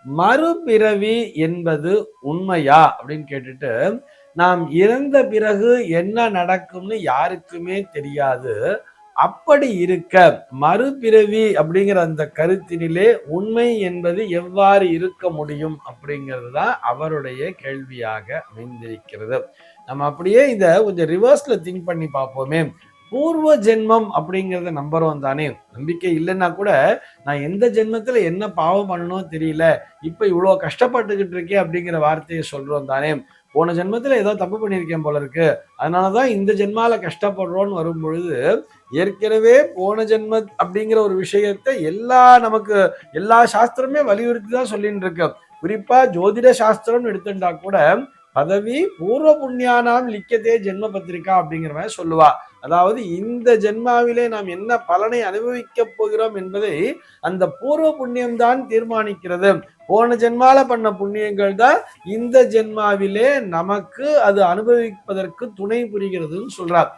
மறுபிறவி என்பது உண்மையா அப்படின்னு கேட்டுட்டு, நாம் இறந்த பிறகு என்ன நடக்கும்னு யாருக்குமே தெரியாது. அப்படி இருக்க மறுபிறவி அப்படிங்கிற அந்த கருத்தினிலே உண்மை என்பது எவ்வாறு இருக்க முடியும் அப்படிங்கிறது தான் அவருடைய கேள்வியாக அமைந்திருக்கிறது. நம்ம அப்படியே இத கொஞ்சம் ரிவர்ஸ்ல திங்க் பண்ணி பார்ப்போமே. பூர்வ ஜென்மம் அப்படிங்கிறத நம்புறோம் தானே. நம்பிக்கை இல்லைன்னா கூட நான் எந்த ஜென்மத்துல என்ன பாவம் பண்ணணும் தெரியல, இப்ப இவ்வளவு கஷ்டப்பட்டுக்கிட்டு இருக்கேன் அப்படிங்கிற வார்த்தையை சொல்றோம் தானே. போன ஜென்மத்துல ஏதோ தப்பு பண்ணியிருக்கேன் போல இருக்கு, அதனாலதான் இந்த ஜென்மால கஷ்டப்படுறோம்னு வரும் பொழுது, ஏற்கனவே போன ஜென்ம அப்படிங்கிற ஒரு விஷயத்தை நமக்கு எல்லா சாஸ்திரமே வலியுறுத்தி தான் சொல்லிட்டு இருக்கு. குறிப்பா ஜோதிட சாஸ்திரம் எடுத்துட்டா கூட பதவி பூர்வ புண்ணியானாம் லிக்கத்தே ஜென்ம பத்திரிகா அப்படிங்கிற மாதிரி சொல்லுவா. அதாவது இந்த ஜென்மாவிலே நாம் என்ன பலனை அனுபவிக்க போகிறோம் என்பதை அந்த பூர்வ புண்ணியம் தான் தீர்மானிக்கிறது. போன ஜென்மால பண்ண புண்ணியங்கள் தான் இந்த ஜென்மாவிலே நமக்கு அது அனுபவிப்பதற்கு துணை புரிகிறதுன்னு சொல்றார்.